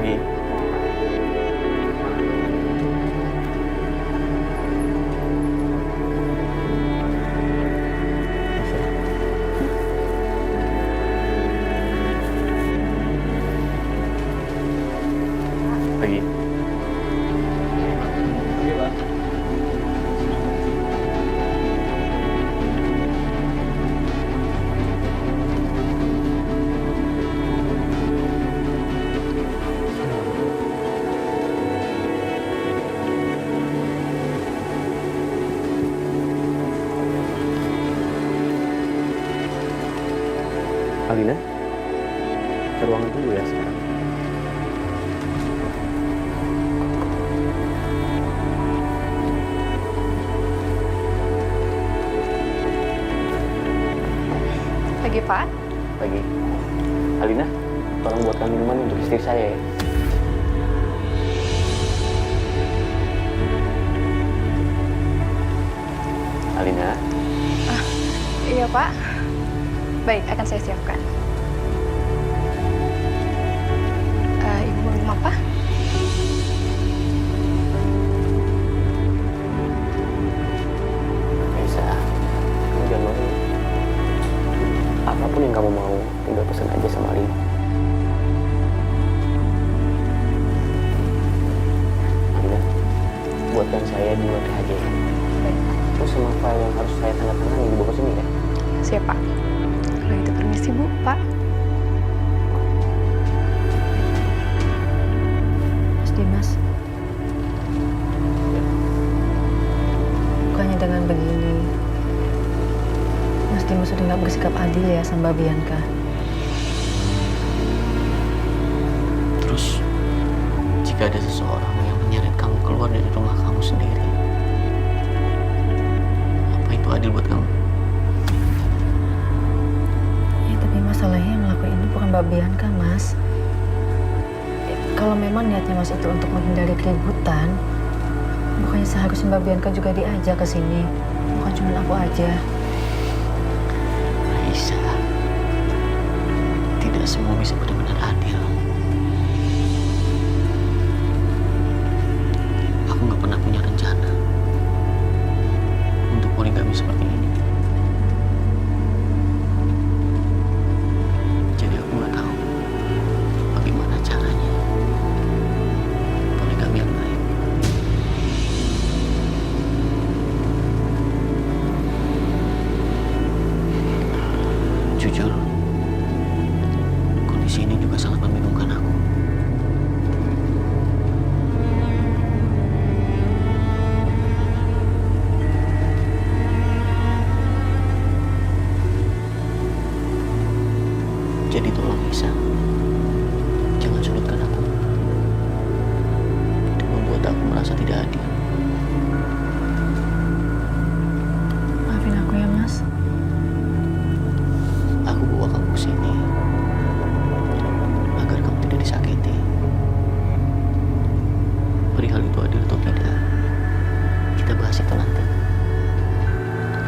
Pagi. Pagi. Pagi, Pak. Alina, ke ruangan dulu ya sekarang. Pagi, Pak. Pagi. Alina, tolong buatkan minuman untuk istri saya ya. Alina, Iya, Pak. Baik, akan saya siapkan. Ibu mau minum apa? Bisa. Kamu jangan malu. Apapun yang kamu mau, tinggal pesan aja sama Alina. Alina, buatkan saya 2 teh aja ya. Baik, Pak. Terus sama file yang harus saya tanda tangan dibawa ke sini ya. Siap, Pak. Kalau itu permisi, Bu, Pak. Mas Dimas, bukannya dengan begini Mas Dimas sudah nggak bersikap adil ya sama Mbak Bianca. Terus, jika ada seseorang yang menyeret kamu keluar dari rumah kamu sendiri, apa itu adil buat kamu? Ya tapi masalahnya yang ngelakuin ini bukan Mbak Bianca, Mas. Kalau memang niatnya Mas itu untuk menghindari keributan, bukannya seharusnya Mbak Bianca juga diajak ke sini, bukan cuma aku aja. Aisyah, tidak semua bisa benar-benar adil. Aku nggak pernah punya rencana untuk poligami seperti ini. Jadi aku nggak tahu bagaimana caranya poligami yang baik. Jujur, kondisi ini juga sangat membingungkan aku. Jadi tolong Isa, jangan sulitkan aku. Itu membuat aku merasa tidak adil. Maafin aku ya, Mas. Aku bawa kamu ke sini agar kamu tidak disakiti. Perihal itu adil atau tidak, kita bahas itu nanti.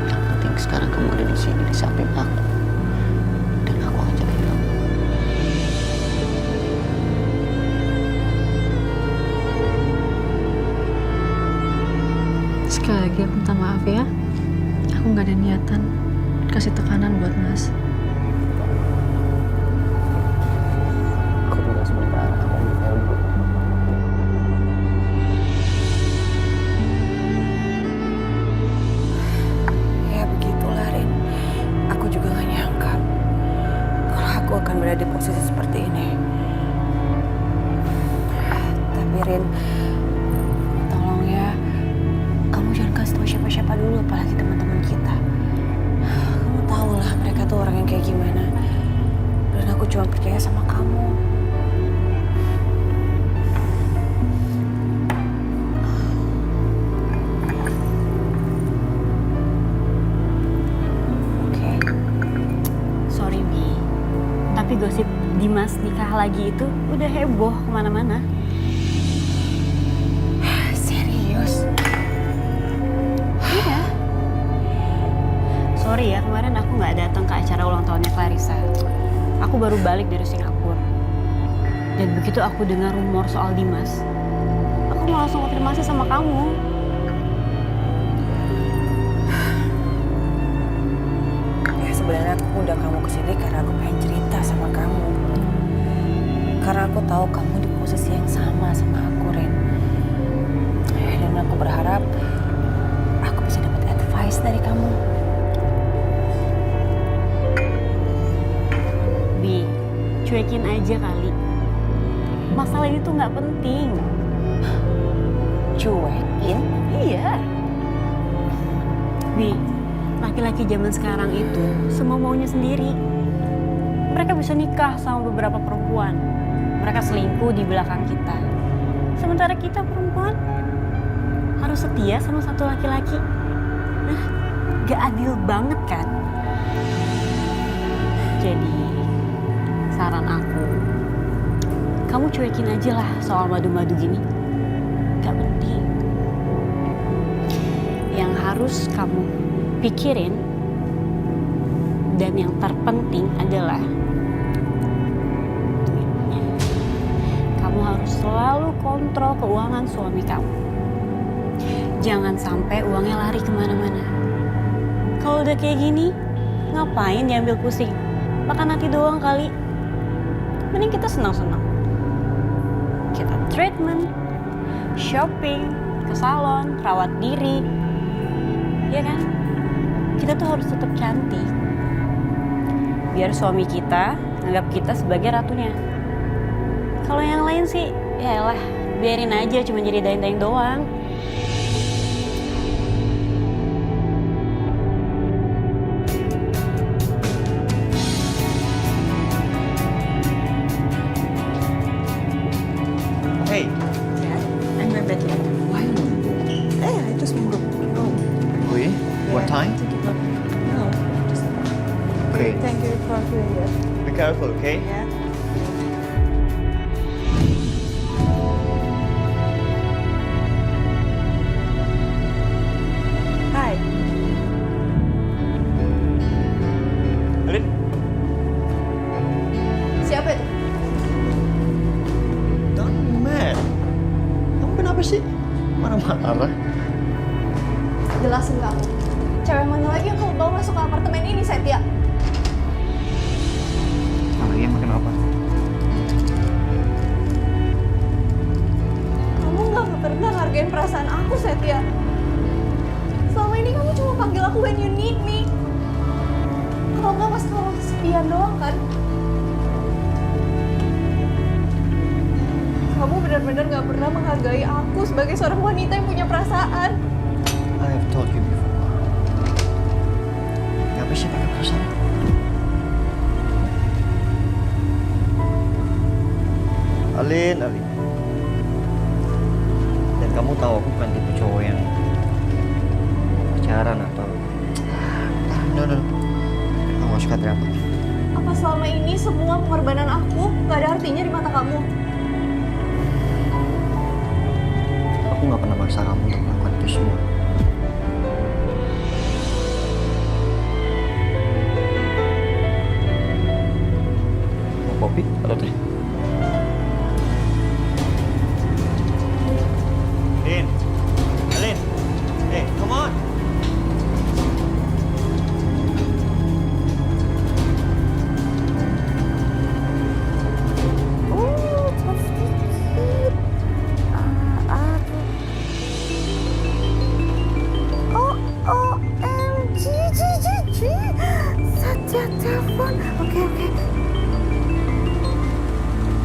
Yang penting sekarang kamu ada di sini di samping aku, dan aku akan jagain kamu. Sekali lagi aku minta maaf ya. Aku nggak ada niatan kasih tekanan buat Mas. Aku tinggal sementara, aku ambil file dulu. Ya begitulah, Rin. Aku juga gak nyangka kalau aku akan berada di posisi seperti ini. Tapi Rin, tolong ya, kamu jangan kasih tahu siapa-siapa dulu, apalagi teman-teman kita. Kamu tahu lah mereka tuh orang yang kayak gimana. Dan aku cuma percaya sama kamu. Oke. Sorry Mi, tapi gosip Dimas nikah lagi itu udah heboh kemana-mana. Serius? Iya. Sorry ya, kemarin aku nggak datang ke acara ulang tahunnya Clarissa. Aku baru balik dari Singapura. Dan begitu aku dengar rumor soal Dimas, aku mau langsung konfirmasi sama kamu. Ya sebenarnya aku undang kamu ke sini karena aku pengen cerita sama kamu. Karena aku tahu kamu di posisi yang sama aku, Rin. Dan aku berharap aku bisa dapat advice dari kamu. Bi, cuekin aja kali. Masalah ini tuh nggak penting. Cuekin? Iya. Bi, laki-laki zaman sekarang itu semua maunya sendiri. Mereka bisa nikah sama beberapa perempuan. Mereka selingkuh di belakang kita. Sementara kita perempuan harus setia sama satu laki-laki. Nah, gak adil banget kan? Jadi, saran aku, kamu cuekin aja lah soal madu-madu gini. Gak penting. Yang harus kamu pikirin dan yang terpenting adalah duitnya. Kamu harus selalu kontrol keuangan suami kamu. Jangan sampai uangnya lari kemana-mana. Kalau udah kayak gini, ngapain diambil pusing? Makan hati doang kali. Mending kita senang-senang. Kita treatment, shopping, ke salon, rawat diri. Ya kan? Kita tuh harus tetap cantik. Biar suami kita anggap kita sebagai ratunya. Kalau yang lain sih, ya elah, biarin aja cuma jadi daeng-daeng doang. Hey, I'm Rebecca. why you want to go? Hey, I just want to go. Oh yeah? What time? No. Okay. Thank you for here. Be careful, okay? Yeah. Hi. Alin? Siapa itu? Don't be mad. Kamu kenapa sih? Marah-marah. Jelasin ke aku. Cewek mana lagi yang kamu bawa masuk ke apartemen ini, Setia? Lagi emang kenapa? Kamu nggak pernah hargain perasaan aku, Setia. Selama ini kamu cuma panggil aku when you need me. Kalau nggak pas kamu kesepian doang kan? Kamu benar-benar nggak pernah menghargai aku sebagai seorang wanita yang punya perasaan. I have told you before. Kenapa sih pakai perasaan? Alin. Dan kamu tahu aku bukan tipe cowok yang pacaran atau... No. Kamu gak suka drama. Apa selama ini semua pengorbanan aku nggak ada artinya di mata kamu? Aku gak pernah maksa kamu untuk melakukan itu semua. Mau kopi atau teh? Alin, hey, come on. Satya telepon. Oke.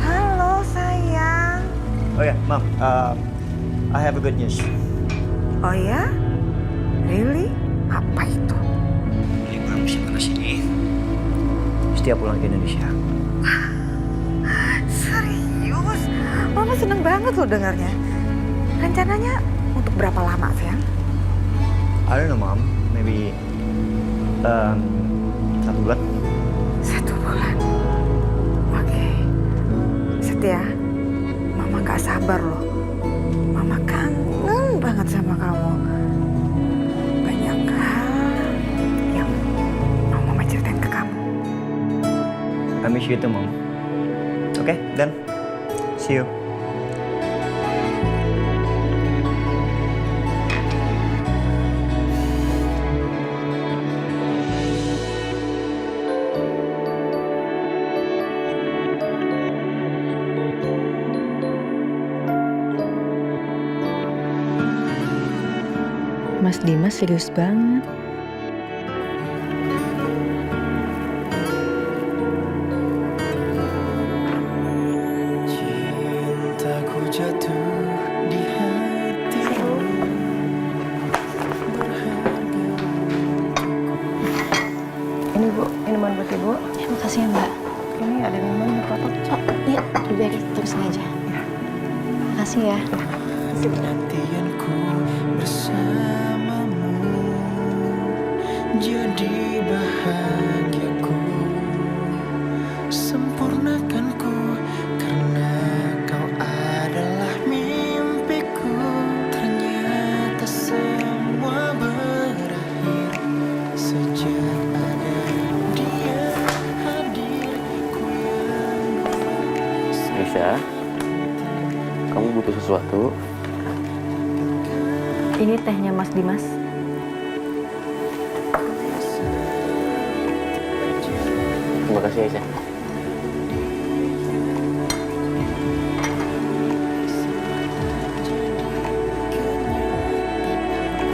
Halo sayang. Oh ya, Mom, I have a good news. Oh ya? Really? Apa itu? Liburan musim panas ini, setiap pulang ke Indonesia. Serius? Mama seneng banget loh dengarnya. Rencananya untuk berapa lama sayang? I don't know, Mom. Maybe 1 bulan. 1 bulan. Oke. Setia, Mama gak sabar loh. Mama kangen banget sama kamu. Banyak hal yang mau Mama ceritain ke kamu. I miss you too, Mom. Oke, dan See you. Mas Dimas serius banget. Cintaku jatuh di hatimu. Ini Bu, minuman buat Ibu. Ya, makasih ya Mbak. Ini ada minuman buat Bapak. Oh, iya, lebih baik terusin aja. Makasih ya. Penantianku bersamamu jadi bahagiaku, sempurnakanku karena kau adalah mimpiku. Ternyata semua berakhir sejak ada dia hadir. Ku yang Aisyah, kamu butuh sesuatu? Ini tehnya Mas Dimas. Terima kasih Aisyah.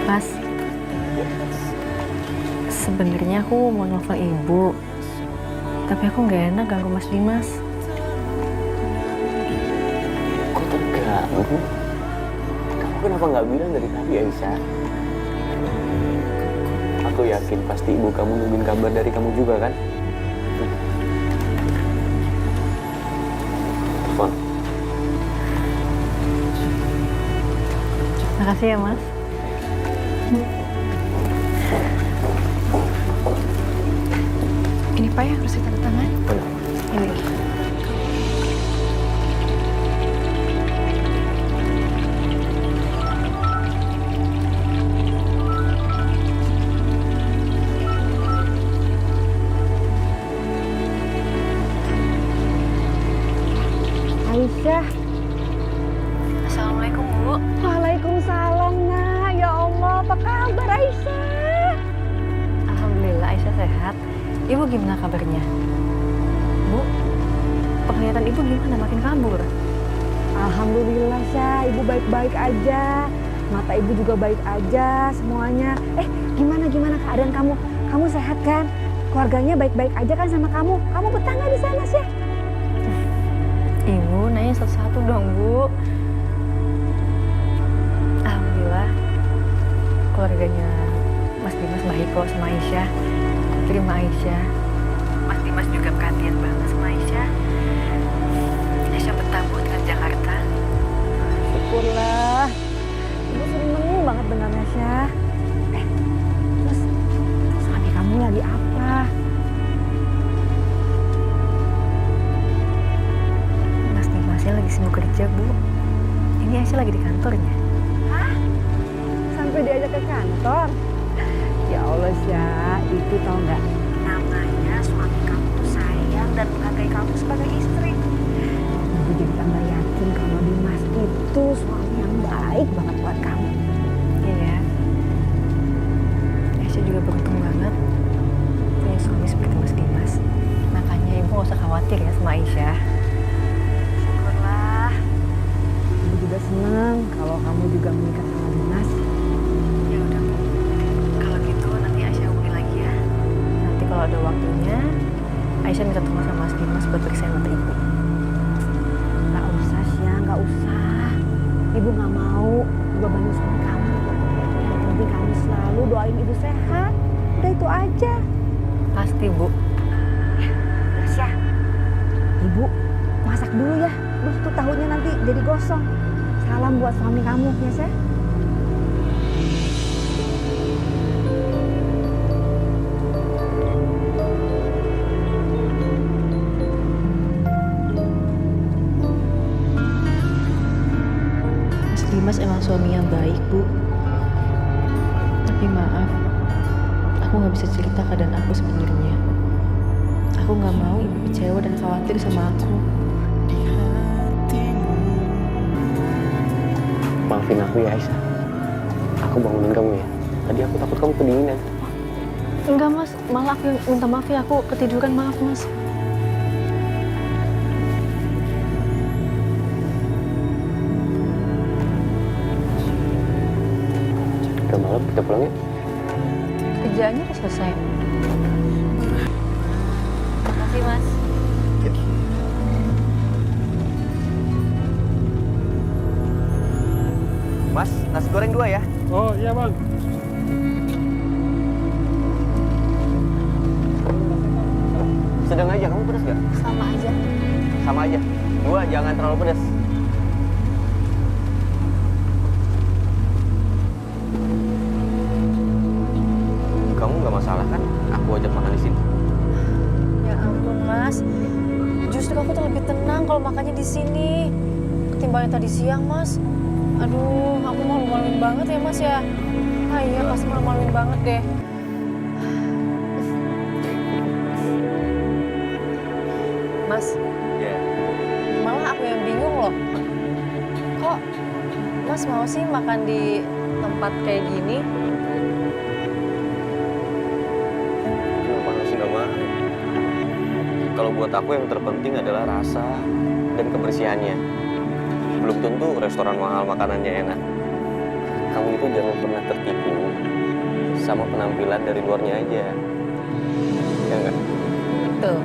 Mas, sebenarnya aku mau nelfon Ibu, tapi aku nggak enak ganggu Mas Dimas. Kok terganggu? Kamu kenapa nggak bilang dari tadi Aisyah? Aku yakin pasti ibu kamu nungguin kabar dari kamu juga kan? Telepon. Makasih ya Mas. Ini Pak yang harus tanda tangan. Benar. Ini. Aisyah. Assalamualaikum Bu. Waalaikumsalam, Nak. Ya Allah, apa kabar Aisyah? Alhamdulillah Aisyah sehat. Ibu gimana kabarnya? Bu, penglihatan Ibu gimana? Makin kabur. Alhamdulillah, Syah. Ibu baik-baik aja. Mata ibu juga baik aja semuanya. Gimana keadaan kamu? Kamu sehat kan? Keluarganya baik-baik aja kan sama kamu? Kamu betah nggak di sana, Syah? Ibu nanya satu-satu dong Bu. Alhamdulillah keluarganya Mas Dimas baik kok sama Aisyah. Terima Aisyah. Mas Dimas juga perhatian banget sama Aisyah. Aisyah betah Bu dengan Jakarta. Syukurlah. Ibu seneng banget dengarnya, Syah. Terus suami kamu lagi apa? Mas Dimasnya lagi sibuk kerja Bu. Ini Aisyah lagi di kantornya. Sampai diajak ke kantor? Ya Allah, Syah. Itu tau nggak? Namanya suami kamu tuh sayang dan menghargai kamu sebagai istri. Ibu jadi tambah yakin kalau Dimas itu suami yang baik banget buat kamu. Iya. Aisyah juga beruntung banget punya suami seperti Mas Dimas. Makanya Ibu gak usah khawatir ya sama Aisyah. Syukurlah. Ibu juga senang kalau kamu juga menikah sama Dimas. Ya udah Bu. Kalau gitu nanti Aisyah hubungi lagi ya. Nanti kalau ada waktunya Aisyah minta tolong sama Mas Dimas buat periksa mata Ibu. Nggak usah, Syah. Nggak usah. Ibu nggak mau bebanin suami kamu. Yang penting kamu selalu doain ibu sehat. Udah itu aja. Pasti Bu. Udah, Syah. Ibu masak dulu ya. Tuh tahunya nanti jadi gosong. Salam buat suami kamu ya, Syah. Mas Dimas emang suami yang baik Bu. Tapi maaf, aku nggak bisa cerita keadaan aku sebenarnya. Aku nggak mau Ibu kecewa dan khawatir sama aku. di hatimu. Maafin aku ya Aisyah. Aku bangunin kamu ya. Tadi aku takut kamu kedinginan. Enggak mas, malah aku yang minta maaf ya, aku ketiduran, maaf mas. Udah malam, kita pulang yuk. Kerjaannya udah selesai. Makasih mas. Mas, nasi goreng 2 ya. Oh iya bang. Sedang aja, kamu pedas gak? Sama aja. Sama aja. 2, jangan terlalu pedas. Kamu nggak masalah kan? Aku ajak makan di sini. Ya ampun mas, justru aku tuh lebih tenang kalau makannya di sini ketimbang yang tadi siang mas. Aduh, aku malu-maluin banget ya mas ya. Ah iya, pasti malu-maluin banget deh. Mas, Ya. malah aku yang bingung loh. Kok mas mau sih makan di tempat kayak gini? Kenapa harus nggak mau? Kalau buat aku yang terpenting adalah rasa dan kebersihannya. Belum tentu restoran mahal makanannya enak. Kamu itu jangan pernah tertipu sama penampilan dari luarnya aja. Ya nggak? Tuh.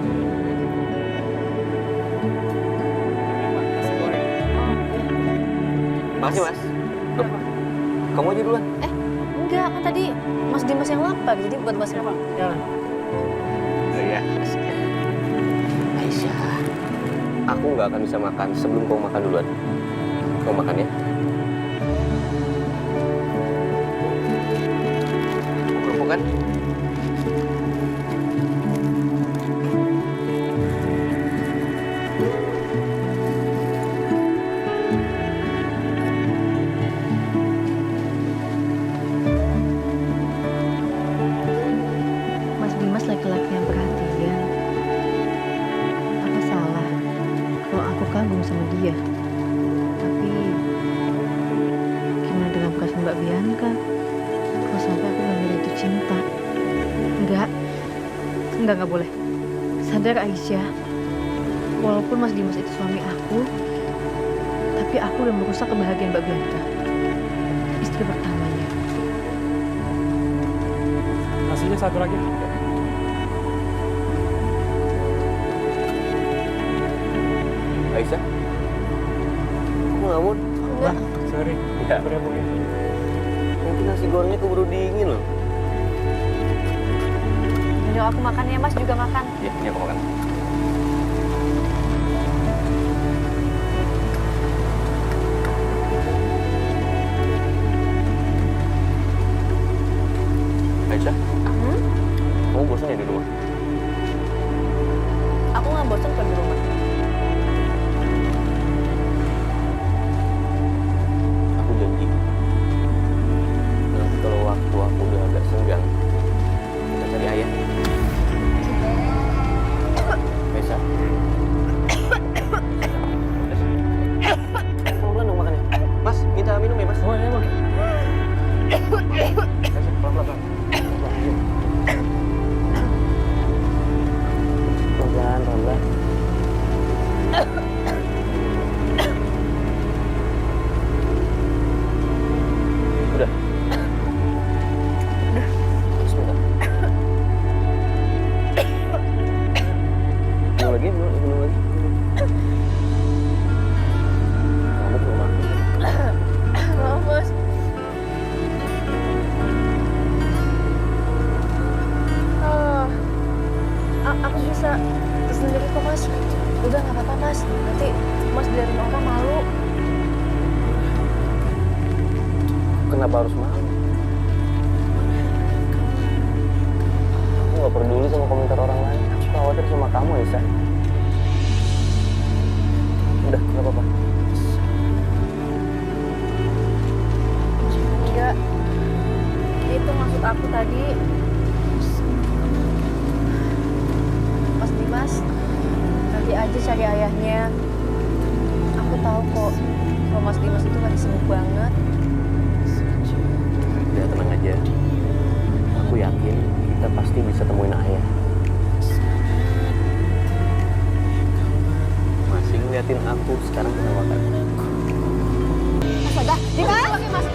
Makasih mas. Loh, kamu aja duluan. Enggak, kan tadi Mas Dimas yang lapar, jadi buat Mas yang lapar. Jalan. Oh iya. Aisyah, aku nggak akan bisa makan sebelum kau makan duluan. Kau makan ya. Mau kerupuk kan? Mas Dimas laki-laki yang perhatian. Apa salah kalau aku kagum sama dia? Tapi gimana dengan perasaan Mbak Bianca? Kalau sampai aku mengira itu cinta? Enggak boleh. Sadar Aisyah, walaupun Mas Dimas itu suami aku, tapi aku udah merusak kebahagiaan Mbak Bianca, istri pertamanya. Nasinya 1 lagi. Aisyah, kamu ngelamun? Enggak. Sorry. Ya. Udah mungkin. Nanti nasi gorengnya keburu dingin loh. Nyuruh aku makan ya, Mas juga makan. Iya, ini aku makan. Aisyah, kamu bosan ya di rumah? Aku nggak bosan kok di rumah. Aku janji. Nanti kalau waktu aku udah agak senggang, kita cari ayah. Aisyah. Pelan-pelan dong makannya. Mas, minta minum ya, Mas? Oh iya bang. Aisyah, pelan-pelan. Pelan-pelan. Udah. Sebentar. Minum lagi, minum lagi. Kamu belum makan. Maaf, Mas. Aku bisa sendiri kok, Mas. Udah nggak apa-apa, Mas. Nanti Mas biarin orang malu. Kenapa harus malu? Aku nggak peduli sama komentar orang lain. Aku khawatir sama kamu, Aisyah. Udah, nggak apa-apa. Enggak. Itu maksud aku tadi. Mas Dimas, nanti aja cari ayahnya. Aku tahu kok, kalau Mas Dimas itu kan sibuk banget. Udah tenang aja. Aku yakin kita pasti bisa temuin ayah. Masih ngeliatin aku sekarang kenapa kan? Sudah, Dimas. Mas.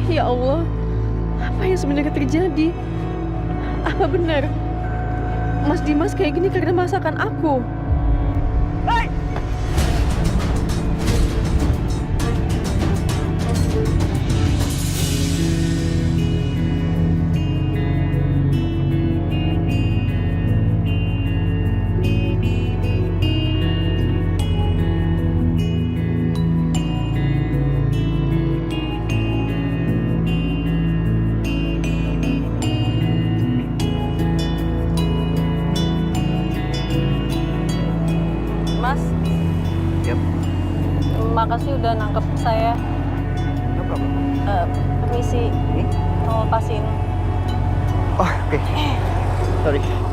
Ya Allah, apa yang sebenarnya terjadi? Apa benar Mas Dimas kayak gini karena masakan aku? Mas, Yap. makasih udah nangkep saya. No problem. Permisi, mau lepasin. Oh, oke. Sorry.